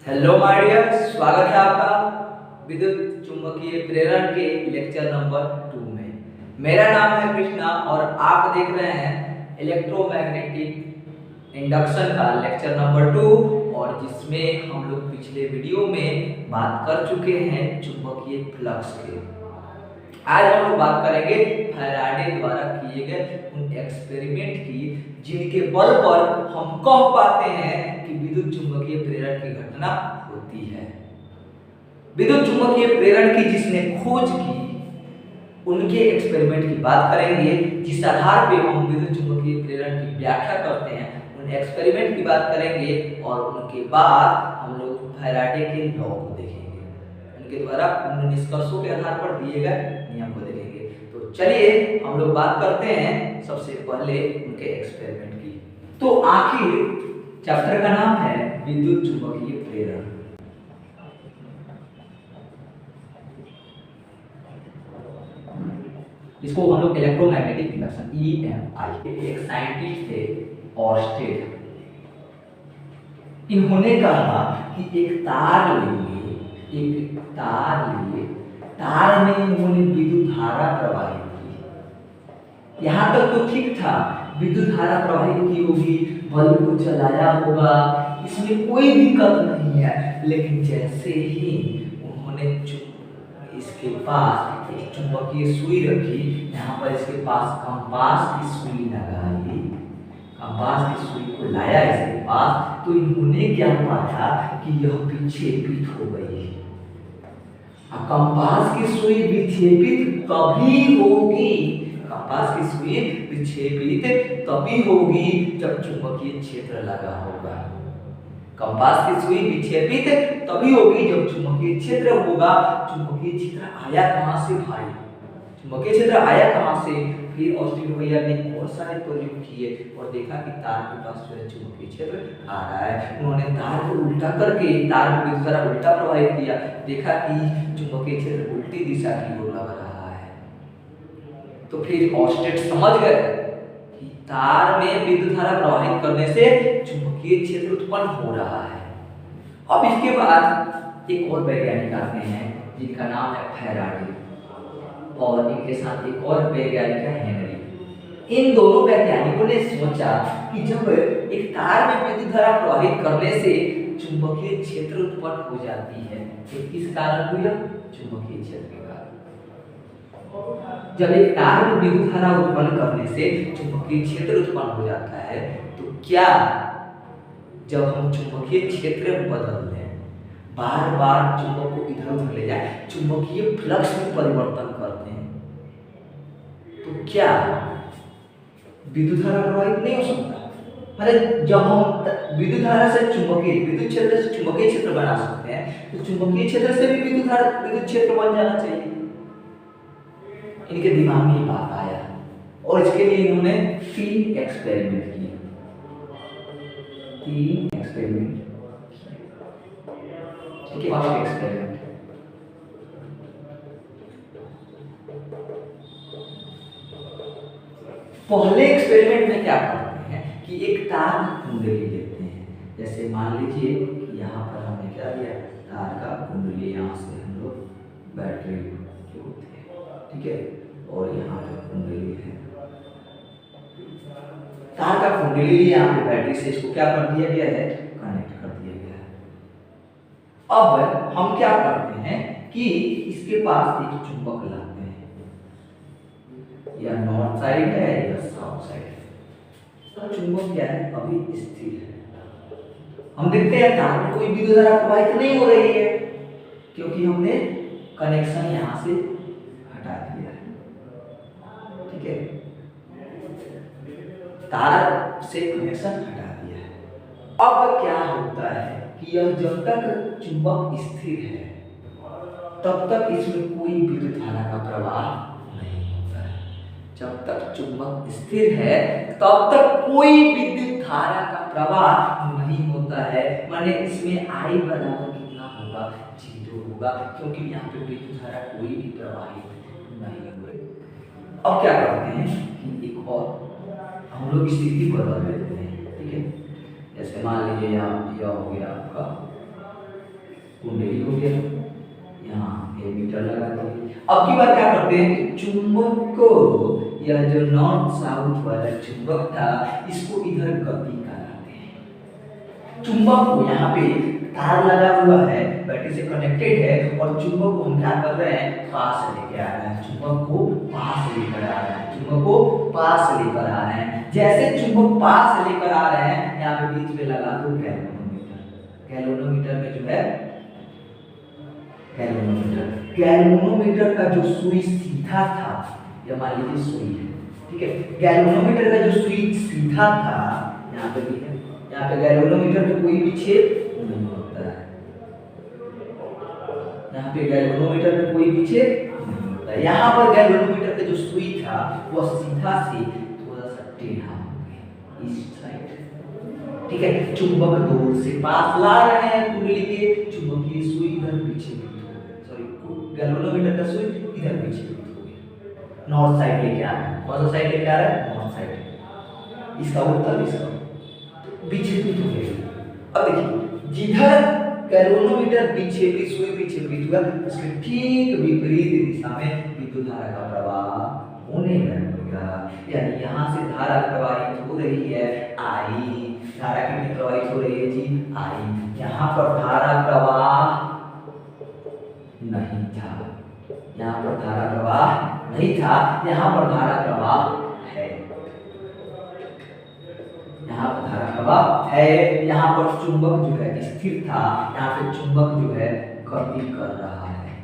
Hello my dear, स्वागत है आपका विद्युत चुंबकीय प्रेरण के लेक्चर नंबर 2 में। मेरा नाम है कृष्णा और आप देख रहे हैं इलेक्ट्रोमैग्नेटिक इंडक्शन का लेक्चर नंबर 2, और जिसमें हम लोग पिछले वीडियो में बात कर चुके हैं चुंबकीय फ्लक्स के। आज हम लोग बात करेंगे फैराडे द्वारा किए गए उन एक्सपेरिमेंट की जिनके बल पर हम कह पाते हैं कि विद्युत चुंबकीय प्रेरण की घटना होती है। विद्युत चुंबकीय प्रेरण की जिसने खोज की उनके एक्सपेरिमेंट की बात करेंगे, जिस आधार पे हम विद्युत चुंबकीय प्रेरण की व्याख्या करते हैं उन एक्सपेरिमेंट की बात करेंगे, और उनके बाद हम लोग फैराडे के लॉ को देखेंगे, उनके द्वारा उन निष्कर्षों के आधार पर दिए गए नियम को देखेंगे। तो चलिए हम लोग बात करते हैं सबसे पहले उनके एक्सपेरिमेंट की। तो आखिर चैप्टर का नाम है विद्युत चुंबकीय प्रेरण। इसको हम लोग इलेक्ट्रोमैग्नेटिक इंडक्शन EMI, एक साइंटिस्ट थे ऑर्स्टेड। इन्होंने कहा कि एक तार लिए तार में इन्होंने विद्युत धारा प्रवाहित की। यहाँ तक तो ठीक था, विद्युत धारा प्रवाहित की होगी, बल्ब को जलाया होगा, इसमें कोई दिक्कत नहीं है। लेकिन जैसे ही उन्होंने इसके पास एक चुंबकीय सुई रखी, यहाँ पर इसके पास कंपास की सुई लगाई, कंपास की सुई को लाया इसके पास, तो इन्होंने क्या पाया कि यह विक्षेपित हो गई। कंपास की सुई विक्षेपित तभी होगी, कंपास की सुई विक्षेपित तभी होगी जब चुंबकीय क्षेत्र लगा होगा। कंपास की सुई विक्षेपित तभी होगी जब चुंबकीय क्षेत्र होगा। चुंबकीय क्षेत्र आया कहां से भाई? चुंबकीय क्षेत्र आया कहां से? फिर ऑस्टेड भैया ने बहुत सारे प्रयोग किए और देखा कि तार के पास जो है चुंबकीय क्षेत्र आ रहा है। उन्होंने तार को उल्टा करके तार में विद्युत धारा उल्टा प्रवाहित किया, देखा कि चुंबकीय क्षेत्र उल्टी दिशा की ओर लग रहा है। तो फिर ऑस्टेड समझ गए कि तार में विद्युत धारा प्रवाहित करने से चुंबकीय क्षेत्र उत्पन्न हो रहा है। अब इसके बाद एक और वैज्ञानिक आते हैं जिनका नाम है फैराडे, और इनके साथ एक और वैज्ञानिक है हेनरी। इन दोनों वैज्ञानिकों ने सोचा कि जब एक तार में विद्युत धारा प्रवाहित करने से चुंबकीय क्षेत्र उत्पन्न हो जाती है, तो किस कारण हुआ? चुंबकीय क्षेत्र के कारण। जब एक तार में विद्युत धारा उत्पन्न करने से चुंबकीय क्षेत्र उत्पन्न हो जाता है, तो क्या जब हम चुंबकीय क्षेत्र बदल दें, बार बार चुंबक को इधर उधर ले जाए, चुंबकीय फ्लक्स में परिवर्तन करते हैं, तो क्या विद्युत धारा प्रवाहित नहीं हो सकता? मतलब जब हम विद्युत धारा से विद्युत क्षेत्र से चुंबकीय क्षेत्र बना सकते हैं, तो चुंबकीय क्षेत्र से भी विद्युत क्षेत्र बन जाना चाहिए। इनके दिमाग में ये बात आया और इसके लिए इन्होंने 3 एक्सपेरिमेंट किए। 3 एक्सपेरिमेंट, ठीक है। फर्स्ट एक्सपेरिमेंट, पहले एक्सपेरिमेंट में क्या करते हैं कि एक तार की कुंडली लेते हैं। जैसे मान लीजिए कि यहाँ पर हमने क्या लिया, तार का कुंडली, यहाँ से हम लोग बैटरी जो होती है, ठीक है, और यहाँ पे कुंडली है, तार का कुंडली यहाँ पे बैटरी से इसको क्या कर दिया गया है, कनेक्ट कर दिया गया है। अब हम क्या करते हैं कि इसके पास एक चुंबक लाते हैं, या नॉर्थ साइड है या साउथ साइड है, तो चुंबक क्या है, अभी स्थिर है। हम देखते हैं तार में कोई विद्युत धारा प्रवाहित नहीं हो रही है, क्योंकि हमने कनेक्शन यहाँ से हटा दिया है, ठीक है, तार से कनेक्शन हटा दिया है। अब क्या होता है कि यह जब तक चुंबक स्थिर है तब तक इसमें कोई विद्युत धारा का प्रवाह नहीं होता है। जब तक चुंबक स्थिर है तब तक कोई विद्युत धारा का प्रवाह नहीं होता है। माने इसमें I बराबर कितना होगा, 0 होगा, क्योंकि यहाँ पे विद्युत धारा कोई भी प्रवाहित नहीं हुए। अब क्या करते हैं कि एक और हम लोग स्थिति बदल देते हैं, ठीक है। जैसे मान लीजिए यहाँ यह हो गया आपका गया, यहाँ एमीटर लगा दिए। अब की बात क्या करते हैं कि चुंबक को, यह जो नॉर्थ साउथ वाला चुंबक था, इसको इधर गति कराते हैं। चुंबक को यहाँ पे तार लगा हुआ है, बैटरी से कनेक्टेड है, और चुंबक को हम क्या कर रहे हैं, पास लेके आ रहे हैं। चुंबक को पास लेकर आ रहे हैं, चुंबक को पास लेकर आ रहे हैं। जैसे चुंबक पास लेकर आ रहे हैं, यहाँ पे बीच में लगा दो गैल्वेनोमीटर। गैल्वेनोमीटर में जो है गैल्वेनोमीटर का जो सुई सीधा था, या मान लीजिए सुई है, ठीक है। गैल्वेनोमीटर का जो सुई सीधा था, यहाँ पे भी है, यहाँ पे गैल्वेनोमीटर में कोई भी छेद नहीं होता है, यहाँ पे गैल्वेनोमीटर में कोई भी छेद नहीं होता है। यहाँ पर गैल्वेनोमीटर का जो सुई था वह सीधा से थोड़ा सा टेढ़ा हो गया इस साइड, ठीक है। चुंबक दूर से पास ला रहे हैं कुंडली के, चुंबकीय सुई इधर पीछे, सॉरी गैल्वेनोमीटर का सुई इधर पीछे हो गया, नॉर्थ साइड लेके आ रहा है। कौन सा साइड लेके आ रहा है, नॉर्थ साइड, इसका उत्तर इसका विक्षेपित हो गया। अब देखिए जिधर गैल्वेनोमीटर विक्षेपित, सुई विक्षेपित हुआ, उसके ठीक विपरीत दिशा में विद्युत धारा का प्रवाह होने लगेगा। यानी यहाँ से धारा प्रवाहित हो रही है आई, धारा कितनी प्रवाहित हो रही है जी, आई। यहाँ पर धारा प्रवाह नहीं था, यहाँ पर धारा प्रवाह नहीं था, यहाँ पर धारा प्रवाह है, यहाँ पर धारा प्रवाह है। यहाँ पर चुंबक जो है स्थिर था, यहाँ पे चुंबक जो है गति कर रहा है,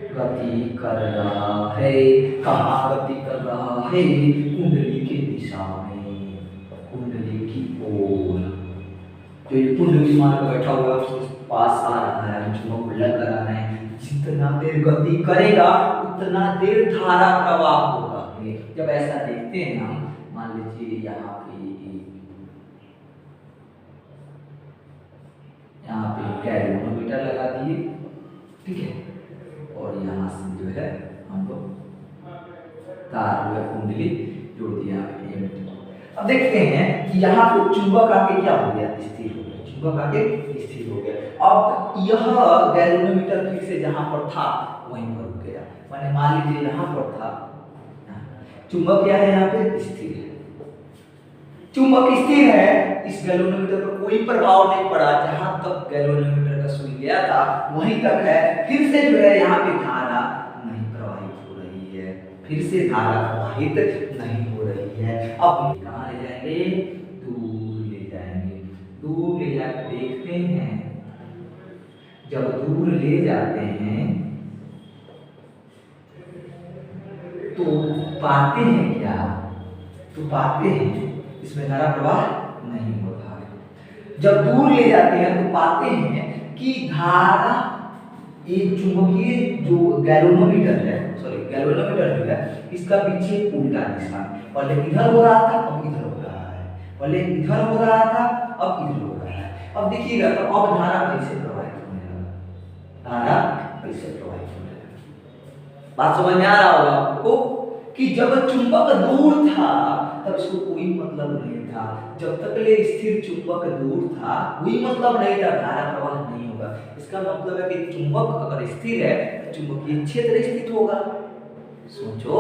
गति कर रहा है। कहाँ गति कर रहा है, कुंडली के दिशा में, कुंडली की ओर। तो ये कुंडली मान कर बैठा हुआ है, पास आ रहा है, चुंबक को लग रहा है। जितना देर गति करेगा उतना देर धारा प्रवाह होगा। जब ऐसा देखते हैं हम, मान लीजिए यहाँ पे गैल्वेनोमीटर लगा दिए, ठीक है, और यहाँ से जो है हम लोग तार जो है कुंडली जोड़ दिया। अब देखते हैं कि यहाँ पे चुंबक आके क्या हो गया, स्थिर हो गया, चुंबक आके स्थिर हो गया। अब यह गैल्वेनोमीटर फिर से जहाँ पर था वहीं पर रुक गया। माने मान लीजिए यहाँ पर था, चुंबक क्या है, यहाँ पे स्थिर है, चुंबक स्थिर है, इस गैल्वेनोमीटर पर कोई प्रभाव नहीं पड़ा, जहां तक गैल्वेनोमीटर का सुई गया था वहीं तक है। फिर से जो है यहाँ पे धारा नहीं प्रवाहित हो रही है, फिर से धारा प्रवाहित नहीं हो रही है। अब कहाँ ले जाएंगे, दूर ले जाएंगे, दूर ले जाकर देखते हैं। जब दूर ले जाते हैं तो पाते हैं क्या, तो पाते हैं इसमें धारा प्रवाह नहीं होता है। जब दूर ले जाते हैं तो पाते हैं कि धारा, ये चुंबकीय जो गैल्वेनोमीटर है, सॉरी गैल्वेनोमीटर जो है, इसका पीछे उल्टा दिशा, पहले इधर हो रहा था अब इधर हो रहा है, पहले इधर हो रहा था अब इधर हो रहा है। अब देखिएगा तो अब धारा कैसे प्रवाहित होने लगा, धारा कैसे प्रवाहित होने लगा। बात समझ में आ रहा होगा आपको कि जब चुंबक दूर था तब इसको कोई मतलब नहीं था, जब तक ले स्थिर चुंबक दूर था कोई मतलब नहीं था, धारा प्रवाह नहीं होगा। इसका मतलब है कि चुंबक अगर स्थिर है तो चुंबकीय क्षेत्र स्थित होगा। सोचो,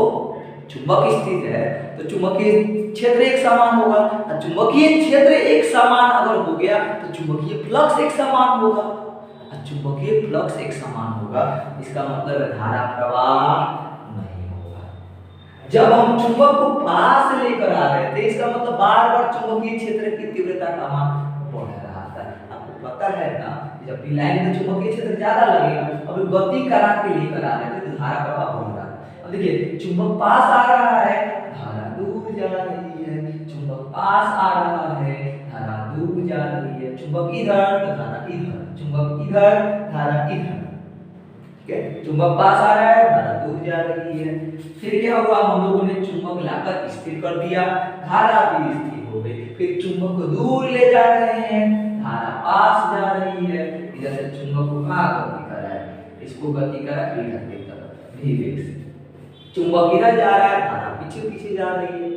चुंबक स्थिर है तो चुंबकीय क्षेत्र एक समान होगा, और चुंबकीय क्षेत्र एक समान अगर हो गया तो चुंबकीय फ्लक्स एक समान होगा, और चुंबकीय फ्लक्स एक समान होगा, इसका मतलब है धारा प्रवाह। जब हम चुंबक को पास लेकर आ रहे थे, इसका मतलब बार बार चुंबकीय क्षेत्र की तीव्रता का मान बढ़ रहा था। आपको पता है ना, जब भी लाइन में चुंबकीय क्षेत्र ज्यादा लगेगा, अब गति करा के लेकर आ रहे थे तो धारा प्रवाह बढ़ रहा है। अब देखिए चुंबक पास आ रहा है, धारा दूर जा रही है, चुंबक पास आ रहा है, धारा दूर जा रही है, चुंबक इधर तो धारा इधर, चुंबक इधर धारा इधर, चुंबक पास आ रहा है, धारा दूर जा रही है। फिर क्या हुआ, हम लोगों ने चुंबक लाकर स्थिर कर दिया, धारा भी स्थिर हो गई। फिर चुंबक को दूर ले जा रहे हैं, धारा पास जा रही है। इधर से चुंबक को कहाँ गति कर रहा है, इसको गति कर रहा है इधर की तरफ, भी वेग से। चुंबक इधर जा रहा है, धारा पीछे पीछे जा रही है।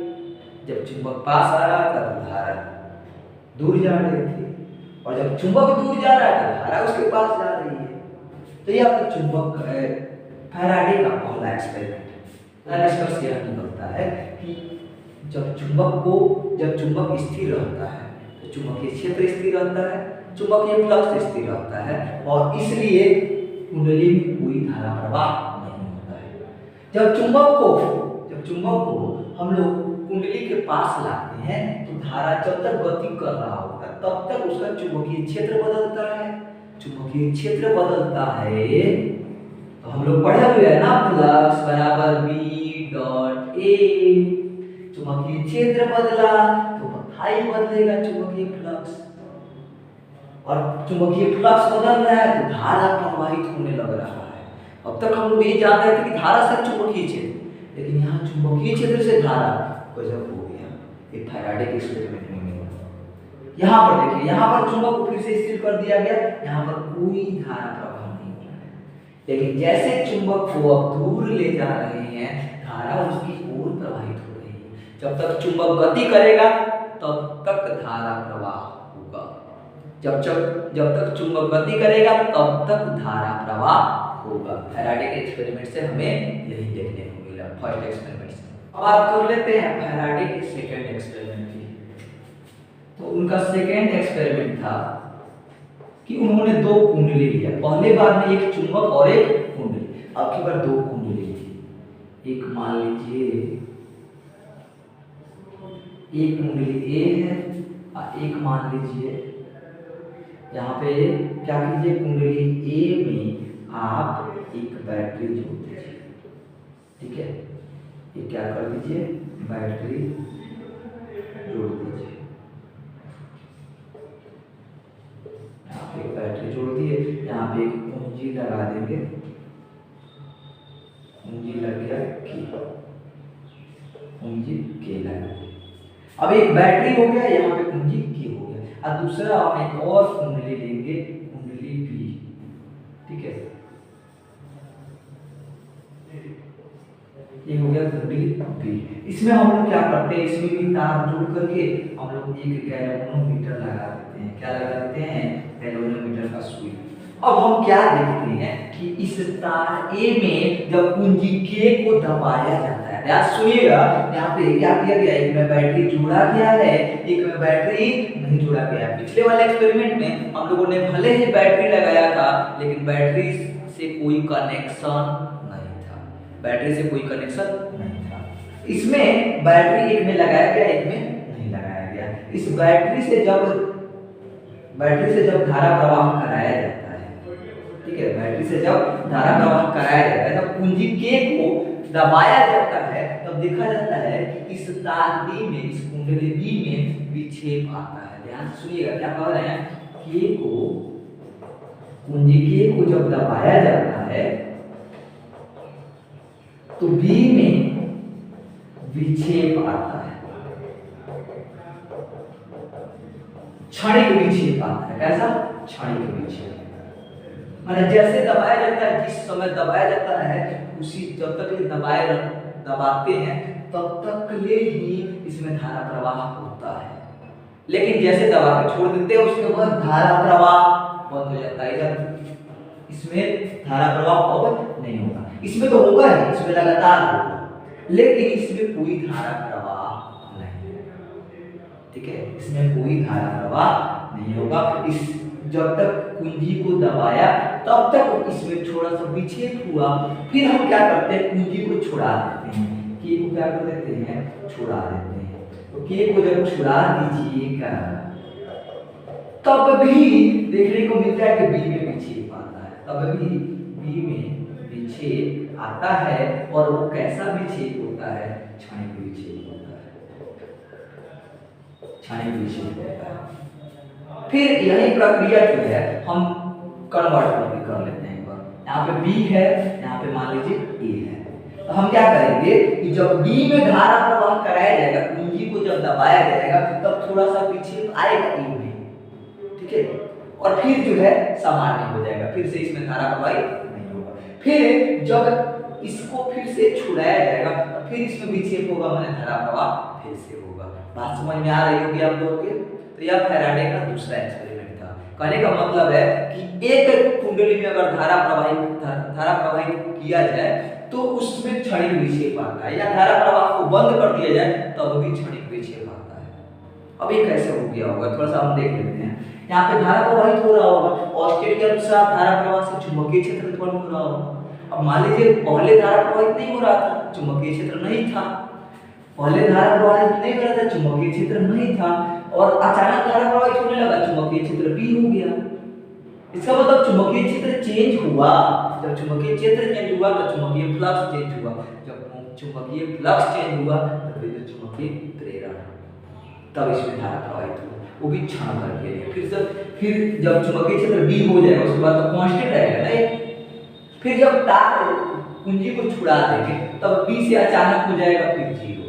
जब चुंबक पास आ रहा था तो धारा दूर जा रही थी, और जब चुंबक दूर जा रहा है तो धारा उसके पास जा रही है। तो ये आपका चुंबक फैराडे का पहला एक्सपेरिमेंट है। निष्कर्ष यह निकलता है कि जब चुंबक स्थिर रहता है तो चुंबकीय क्षेत्र स्थिर रहता है, चुंबकीय फ्लक्स स्थिर रहता है और इसलिए कुंडली में कोई धारा प्रवाह नहीं होता है। जब चुंबक को हम लोग कुंडली के पास लाते हैं तो धारा जब तक गति कर रहा होता है तब तक उसका चुंबकीय क्षेत्र बदलता है। चुंबकीय क्षेत्र बदलता है तो हम लोग पढ़े हुए हैं ना, फ्लक्स बराबर बी डॉट ए। चुंबकीय क्षेत्र बदला तो पथाई बदलेगा चुंबकीय फ्लक्स, और चुंबकीय फ्लक्स बदल रहा है तो धारा प्रवाहित होने लग रहा है। अब तक हम लोग ये जान रहे थे कि धारा से चुंबकीय क्षेत्र, लेकिन यहाँ चुंबकीय क्षेत्र से धारा गजब हो गया। ये फैराडे के एक्सपेरिमेंट में मिला। यहाँ पर देखिए, यहाँ पर चुंबक को फिर से स्थिर कर दिया गया, यहाँ पर कोई धारा प्रवाह नहीं हो रहा है। लेकिन जैसे चुंबक को अब दूर ले जा रहे हैं धारा उसकी ओर प्रवाहित हो रही है। जब तक चुंबक गति करेगा तब तक धारा प्रवाह होगा, जब तक चुंबक गति करेगा तब तक धारा प्रवाह होगा। फैराडे के एक्सपेरिमेंट से हमें यही देखने को मिला, फर्स्ट एक्सपेरिमेंट से। अब बात कर लेते हैं फैराडे के सेकंड एक्सपेरिमेंट की। तो उनका सेकंड एक्सपेरिमेंट था कि उन्होंने दो कुंडली लिया। पहले बार में एक चुंबक और एक कुंडली, अब की बार दो कुंडली ली। एक मान लीजिए एक कुंडली ए है और एक मान लीजिए यहाँ पे क्या कीजिए, कुंडली ए में आप एक बैटरी जोड़ दीजिए। ठीक है, ये क्या कर दीजिए, बैटरी जोड़ दीजिए। यहाँ पे एक बैटरी जोड़ दिए, यहाँ पे एक कुंजी लगा देंगे। कुंजी लग गया की, कुंजी के लगा। अब एक बैटरी हो गया, यहाँ पे कुंजी के हो गया, और दूसरा हम एक और कुंडली लेंगे, कुंडली बी। ठीक है, ये हो गया कुंडली बी। इसमें हम लोग क्या करते हैं, इसमें भी तार जोड़ करके हम लोग एक गैल्वेनोमीटर लगा देते हैं। क्या लगा देते हैं, गैल्वेनोमीटर का सुई। अब हम क्या देखते हैं कि इस तार ए में जब कुंजी के को दबाया जाता है, ध्यान सुनिएगा, यहाँ पे क्या किया गया, एक में बैटरी जोड़ा गया है, एक में बैटरी नहीं जोड़ा गया है। पिछले वाले एक्सपेरिमेंट में हम लोगों ने भले ही बैटरी लगाया था लेकिन बैटरी से कोई कनेक्शन नहीं था, बैटरी से कोई कनेक्शन नहीं था। इसमें बैटरी एक में लगाया गया, एक में नहीं लगाया गया। इस बैटरी से जब धारा प्रवाह कराया जाता है, ठीक है, बैटरी से जब धारा प्रवाह कराया जाता है, जब कुंजी के को दबाया जाता है तब देखा जाता है कि इस तार बी में, इस कुंडली बी में विक्षेप आता है। ध्यान सुनिएगा क्या कह रहे हैं, के को, कुंजी के को जब दबाया जाता है तो बी में विक्षेप आता है, क्षणिक विक्षेप आता है। कैसा, क्षणिक विक्षेप। माने जैसे दबाया जाता है, जिस समय दबाया जाता है उसी, जब तक ये दबाते हैं तब तक ले ही इसमें धारा प्रवाह होता है। लेकिन जैसे दबा के छोड़ देते हैं उसके बाद धारा प्रवाह बंद हो जाता है। जब इसमें धारा प्रवाह अब नहीं होगा, इसमें तो होगा ही, इसमें लगातार होगा, लेकिन इसमें कोई धारा प्रवाह नहीं होगा। ठीक है, इसमें कोई धारा प्रवाह नहीं होगा। इस जब तक कुंजी को दबाया तब तक इसमें थोड़ा सा विक्षेप हुआ, फिर हम क्या करते हैं, कुंजी को छुड़ा देते हैं। के को क्या कर देते हैं, छुड़ा देते हैं। तो के को जब छुड़ा दीजिएगा तब भी देखने को मिलता है कि बी में विक्षेप आता है, तब भी बी में विक्षेप आता है। और वो कैसा विक्षेप होता है, क्षणिक विक्षेप होता है, क्षणिक विक्षेप होता है। फिर यही प्रक्रिया जो है हम कन्वर्ट कर लेते हैं। यहाँ पे बी है, यहाँ पे मान लीजिए ए है, तो हम क्या करेंगे कि जब बी में धारा प्रवाह कराया जाएगा, कुंजी को जब दबाया जाएगा तब थोड़ा सा विक्षेप आएगा ए में, ठीक है, और फिर जो है सामान्य हो जाएगा, फिर से इसमें धारा प्रवाहित नहीं होगा। फिर जब इसको फिर से छुड़ाया जाएगा तो फिर इसमें विक्षेप होगा, माने धारा प्रवाह फिर से होगा। बात समझ में आ रही होगी आप लोगों के। तो यह फैराडे का दूसरा एक्सपेरिमेंट था। कहने का मतलब है कि एक कुंडली कुंडली में अगर धारा प्रवाहित किया जाए तो उसमें क्षणिक विक्षेप आता है, या धारा प्रवाह को बंद कर दिया जाए तब भी क्षणिक विक्षेप आता है। अब ये कैसे हो गया होगा, थोड़ा सा हम देख लेते हैं। यहाँ पे धारा प्रवाहित हो रहा होगा, ऑस्टेट के अनुसार धारा प्रवाह से चुंबकीय क्षेत्र उत्पन्न हो रहा होगा। अब मान लीजिए पहले धारा प्रवाहित नहीं हो रहा था, चुंबकीय क्षेत्र नहीं था, पहले धारा प्रवाहित नहीं हो रहा था, चुंबकीय क्षेत्र नहीं था, और अचानक धारा प्रवाहित होने लगा, चुंबकीय क्षेत्र भी हो गया। इसका मतलब चुंबकीय क्षेत्र चेंज हुआ। जब चुंबकीय क्षेत्र चेंज हुआ तो चुंबकीय फ्लक्स चेंज हुआ, जब चुंबकीय फ्लक्स चेंज हुआ तो विद्युत चुंबकीय प्रेरण, तब इसमें धारा प्रवाहित हुआ, वो भी क्षण भर के लिए। फिर जब चुंबकीय क्षेत्र बी हो जाएगा उसके बाद तो कांस्टेंट रहेगा ना। फिर जब तार कुंजी को छुड़ा देंगे तब बी से अचानक हो जाएगा फिर जीरो,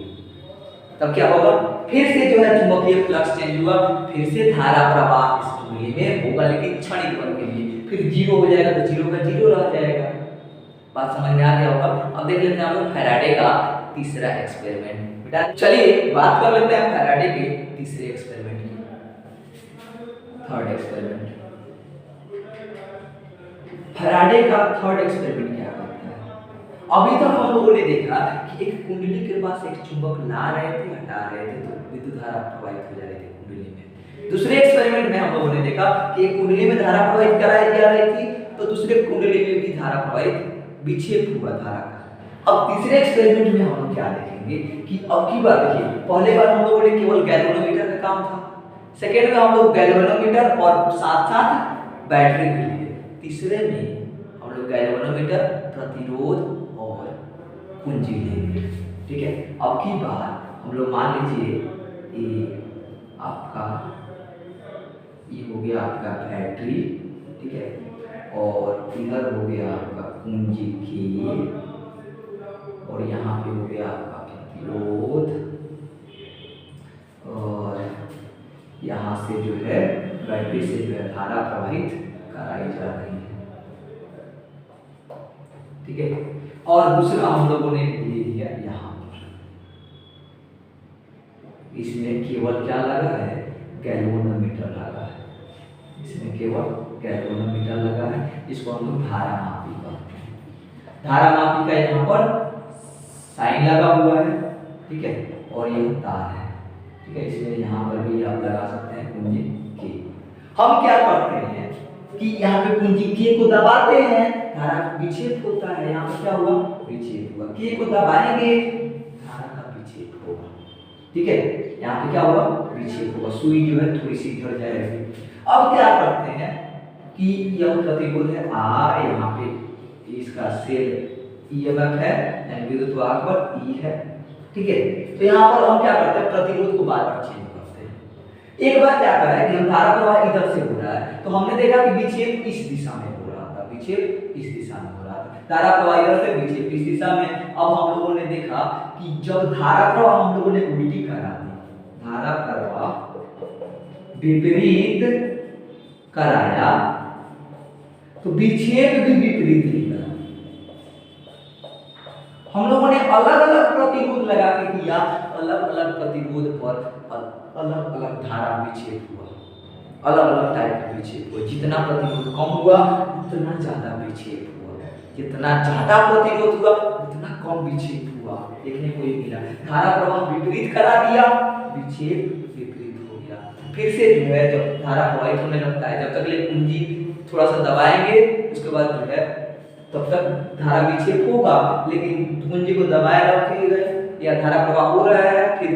तब क्या होगा, फिर से जो है चुंबकीय फ्लक्स चेंज हुआ, फिर से धारा प्रवाह इस कुंडली में होगा, लेकिन क्षणिक पल के लिए। फिर जीरो हो जाएगा तो जीरो का जीरो रह जाएगा। बात समझ में आ गया होगा। अब देख लेते हैं हम लोग फैराडे का तीसरा एक्सपेरिमेंट। बेटा चलिए बात कर लेते हैं फैराडे के तीसरे एक्सपेरिमेंट की, थर्ड एक्सपेरिमेंट। फैराडे का थर्ड एक्सपेरिमेंट क्या करता है? अभी तक हम लोगों ने देखा कि एक कुंडली के पास एक चुंबक ला रहे थे, हटा रहे थे, तो विद्युत धारा प्रवाहित हो जा रही थी कुंडली में। दूसरे एक्सपेरिमेंट में हम लोगों ने देखा कि एक कुंडली में धारा प्रवाहित कराई जा रही थी, तो दूसरे कुंडली में भी धारा प्रवाहित विक्षेप हुआ धारा का। अब तीसरे एक्सपेरिमेंट में हम लोग क्या देखेंगे कि अब की बार देखिए, पहले बार हम लोगों ने केवल गैल्वेनोमीटर का काम था, सेकेंड में हम लोग गैल्वेनोमीटर और साथ साथ बैटरी के लिए, तीसरे में हम लोग गैल्वेनोमीटर, प्रतिरोध और कुंजी लेंगे। ठीक है, अब की बार हम लोग मान लीजिए ये आपका ये हो गया आपका बैटरी, ठीक है, और इधर हो गया आपका कुंजी की, और यहाँ पे हो गया आपका प्रतिरोध, और यहाँ से जो है बैटरी से जो है धारा प्रवाहित कराई जा रही है। ठीक है, और दूसरा हम लोगों ने ले लिया यहाँ पर, इसमें केवल क्या लगा है, गैल्वेनोमीटर लगा है, इसमें केवल गैल्वेनोमीटर लगा है, इसको हम लोग धारा मापी कहते हैं। धारा मापी का यहाँ पर साइन लगा हुआ है, ठीक है, और यह तार है, ठीक है, इसमें यहाँ पर भी आप लगा सकते हैं कुंजी के। हम क्या करते हैं कि यहाँ पे कुंजी के को दबाते हैं, धारा विक्षेप होता है, यहाँ पे क्या हुआ, विक्षेप हुआ, के को दबाएंगे धारा का विक्षेप होगा। ठीक है, यहाँ पे क्या हुआ, विक्षेप होगा, सुई जो है थोड़ी सी इधर जाएगी। अब क्या करते हैं कि यह प्रतिरोध है R, यहाँ पे इसका सेल EMF है, यानी विद्युत वाहक पर E है। ठीक है, तो यहाँ पर हम क्या करते हैं, प्रतिरोध को बार बार चेंज करते हैं। एक बार क्या करा है कि हम धारा प्रवाह इधर से हो रहा है, तो हमने देखा कि विक्षेप इस दिशा में हो रहा था, विक्षेप इस दिशा में हो रहा था, धारा प्रवाह इधर से, विक्षेप इस दिशा में। अब हम लोगों ने देखा कि जब धारा प्रवाह हम लोगों ने उल्टी करा दी, धारा प्रवाह विपरीत कराया तो विक्षेप भी विपरीत ही करा। हम लोगों ने अलग अलग प्रतिरोध लगा के किया, अलग अलग प्रतिरोध पर अलग अलग धारा विक्षेप हुआ, अलग अलग टाइप का विक्षेप हुआ। जितना प्रतिरोध कम हुआ उतना ज्यादा विक्षेप हुआ, जितना ज्यादा प्रतिरोध हुआ उतना कम विक्षेप हुआ, देखने को ही मिला। धारा प्रवाह विपरीत करा दिया, विक्षेप विपरीत हो गया। फिर से जो है जब धारा प्रवाहित होने लगता है, जब तक ले कुंजी थोड़ा सा दबाएंगे उसके बाद जो है तब तक धारा विक्षेप होगा, लेकिन कुंजी को दबाए रखे गए या धारा प्रवाह हो रहा है, फिर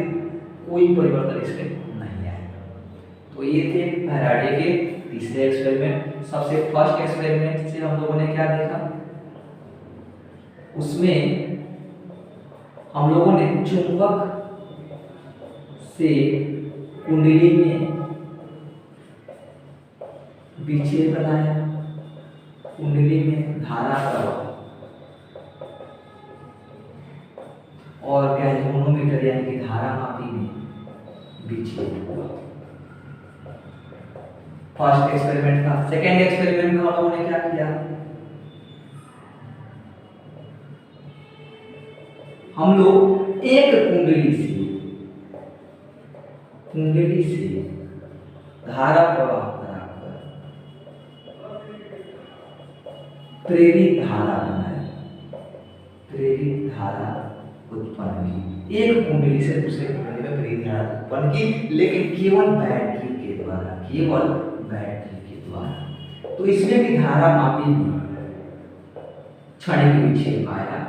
कोई परिवर्तन इसमें नहीं आएगा। तो ये थे फैराडे के तीसरे एक्सपेरिमेंट। सबसे फर्स्ट एक्सपेरिमेंट से हम लोगों ने क्या देखा, उसमें हम लोगों ने चुंबक से कुंडली में विक्षेप बनाया, कुंडली में धारा प्रवाह, और गैल्वेनोमीटर यानी कि धारा मापी में विक्षेप हुआ। फर्स्ट एक्सपेरिमेंट का। सेकेंड एक्सपेरिमेंट में हम लोगों ने क्या किया, हम लोग एक कुंडली से धारा प्रवाह कराकर प्रेरित धारा बनाए, प्रेरित धारा उत्पन्न की। एक कुंडली से दूसरे कुंडली में प्रेरित धारा उत्पन्न की, लेकिन केवल बैटरी के द्वारा, केवल बैटरी के द्वारा। तो इसमें भी धारा मापी गई, क्षणिक विक्षेप आया।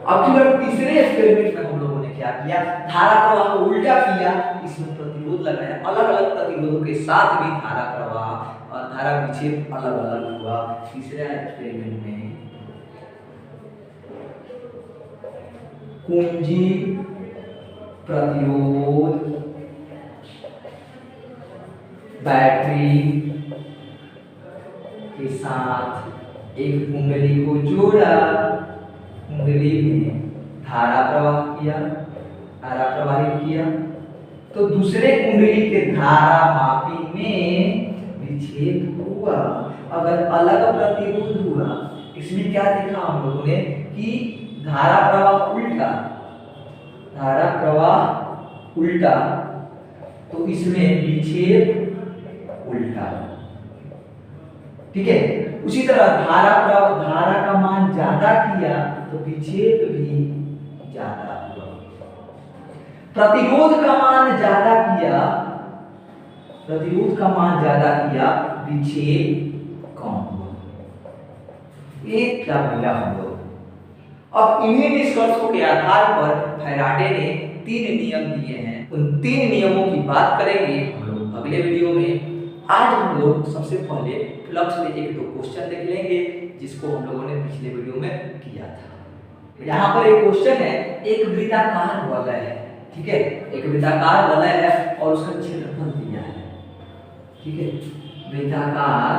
अब की बार तीसरे एक्सपेरिमेंट में हम लोगों ने क्या किया, धारा प्रवाह को उल्टा किया, इसमें प्रतिरोध लगाया, अलग अलग प्रतिरोधों के साथ भी धारा प्रवाह और धारा विक्षेप अलग अलग हुआ। तीसरे एक्सपेरिमेंट में कुंजी प्रतिरोध बैटरी के साथ एक कुंडली को जोड़ा, कुंडली में धारा प्रवाह किया, धारा प्रवाहित किया, तो दूसरे कुंडली के धारा मापी में विक्षेप हुआ। अगर अलग प्रतिरोध हुआ, इसमें क्या देखा हम लोगों ने कि धारा प्रवाह उल्टा, धारा प्रवाह उल्टा, तो इसमें विक्षेप उल्टा। ठीक है, उसी तरह धारा का मान ज्यादा किया तो विक्षेप भी ज्यादा हुआ। प्रतिरोध का मान ज्यादा किया, प्रतिरोध का मान ज्यादा किया, विक्षेप कम हुआ। ये क्या मिला हम लोग। अब इन्हीं निष्कर्षों के आधार पर फैराडे ने 3 नियम दिए हैं। उन 3 नियमों की बात करेंगे हम लोग अगले वीडियो में। आज हम लोग सबसे पहले फ्लक्स में 1-2 क्वेश्चन देख लेंगे, जिसको हम लोगों ने पिछले वीडियो में किया था। यहाँ पर एक क्वेश्चन है, एक वृत्ताकार वलय है, ठीक है, एक वृत्ताकार वलय है और उसका क्षेत्रफल दिया है। ठीक है, वृत्ताकार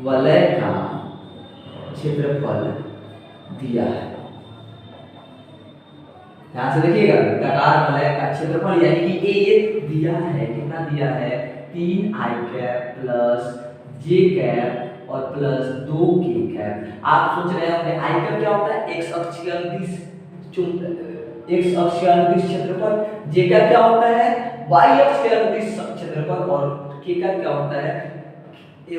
वलय का क्षेत्रफल दिया है। ध्यान से देखिएगा, वृत्ताकार वलय का क्षेत्रफल यानी कि ए दिया है, कितना दिया है, 3i प्लस j कैप और प्लस 2k। आप सोच रहे होंगे i कैप क्या होता है, x अक्षीय अनुदिश क्षेत्रफल, j कैप क्या होता है, y अक्षीय अनुदिश क्षेत्रफल, और k कैप क्या होता है, z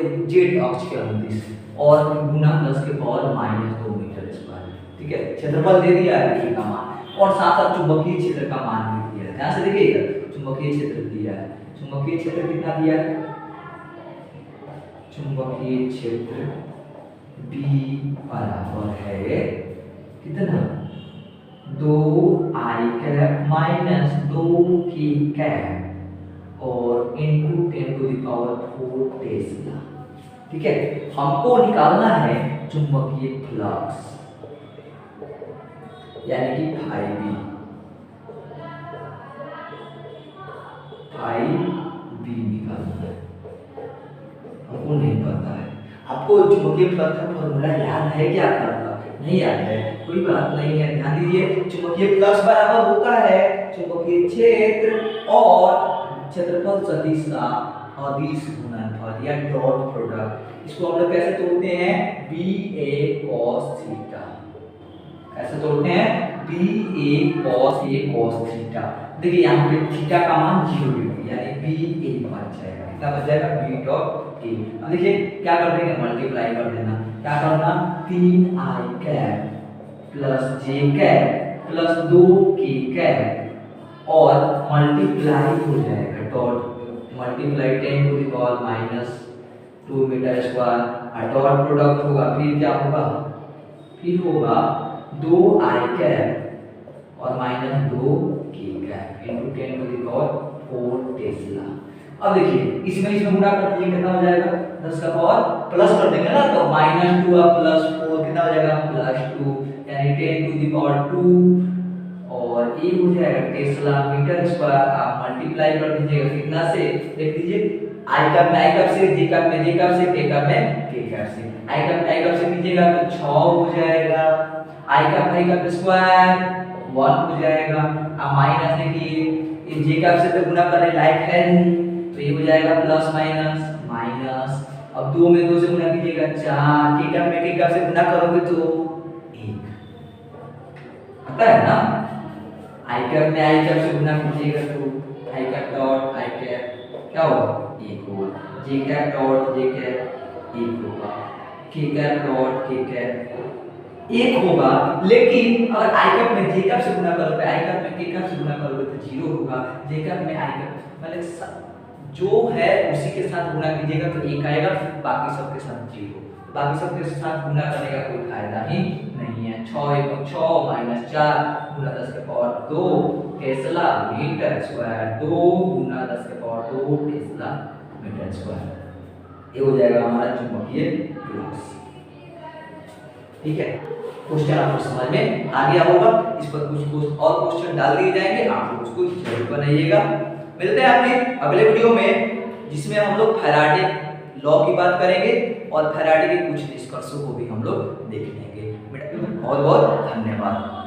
अक्षीय अनुदिश, और गुना 10 के पावर -2 मीटर स्क्वायर। ठीक है, क्षेत्रफल दे दिया है k का मान, और साथ साथ चुंबकीय क्षेत्र का मान भी दिया है। ध्यान से देखिएगा, चुंबकीय क्षेत्र दिया है, चुंबकीय क्षेत्र कितना दिया है, चुंबकीय क्षेत्र B बराबर है कितना, 2i cap minus 2k cap और इनटू 10⁴ टेस्ला। ठीक है, हमको निकालना है चुंबकीय फ्लक्स यानी कि ∅b, ∅b निकालना है, हमको नहीं पता है। आपको चुंबकीय फ्लक्स का फॉर्मूला याद है क्या, करता नहीं याद है, कोई बात नहीं है, ध्यान दीजिए। चुंबकीय फ्लक्स बराबर होता है चुंबकीय क्षेत्र और क्षेत्रफल सदिश का अदिश गुणनफल या डॉट प्रोडक्ट। इसको हम लोग कैसे तोड़ते हैं, BA cos थीटा, कैसे तोड़ते हैं, BA cos थीटा। देखिए यहाँ पे थीटा का मान 0 डिग्री यानी BA बच जाएगा, कितना बच जाएगा, B डॉट A। अब देखिए क्या कर देंगे, मल्टीप्लाई कर देना, क्या करना, 3i cap plus j cap plus 2k cap और मल्टीप्लाई हो जाएगा, dot multiply 10⁻⁻2 metre square, dot product होगा, फिर क्या होगा, फिर होगा 2i कैप और -2k कैप इनटू 10⁴ टेस्ला। अब देखिए इसमें गुणा कर दिए, कितना हो जाएगा, 10 का पावर प्लस कर देंगे ना, तो -2 और +4 कितना हो जाएगा, +2 यानी 10⁻2 और ये हो जाएगा टेस्ला मीटर स्क्वायर। आप मल्टीप्लाई कर दीजिएगा कितना से, देख लीजिए, i कप में i कप से, j कप में j कप से, k कप में k कप से, i कप से कीजिएगा तो 6 हो जाएगा, i कप स्क्वायर 1 हो जाएगा। अब माइनस देखिए, ये j कप से तो गुना करने लायक है नहीं, तो ये हो जाएगा प्लस माइनस। अब 2 में 2 से गुना कीजिएगा 4, k कप से गुना करोगे तो 1 आता है ना। i कप में i कप से गुना कीजिएगा तो i cup dot i cup क्या होगा, 1 होगा। जे कैप डॉट जे कैप 1 होगा, के कैप डॉट के कैप 1 होगा। लेकिन अगर आई कैप में जे कैप से गुणा करोगे, आई कैप में के कैप से गुणा करोगे तो 0 होगा। जे कैप में आई कैप मतलब जो है उसी के साथ गुणा कीजिएगा तो 1 आएगा, बाकी सबके साथ 0। बाकी सबके साथ गुणा करने का कोई फायदा ही नहीं है। 6 × 6 - 4 गुना 10 के पावर 2 टेस्ला मीटर स्क्वायर, 2 गुना 10 के पावर 2 टेस्ला मीटर स्क्वायर। ये हो जाएगा हमारा चुंबकीय विभव। ठीक है, क्वेश्चन आपको समझ में आ गया होगा। इस पर कुछ और क्वेश्चन डाल दिए जाएंगे, आप लोग उसको जरूर बनाइएगा। मिलते हैं अपने अगले वीडियो में, जिसमें हम लोग फैराडे लॉ की बात करेंगे और फैराडे के कुछ निष्कर्षों को भी हम लोग देख लेंगे। बहुत बहुत धन्यवाद।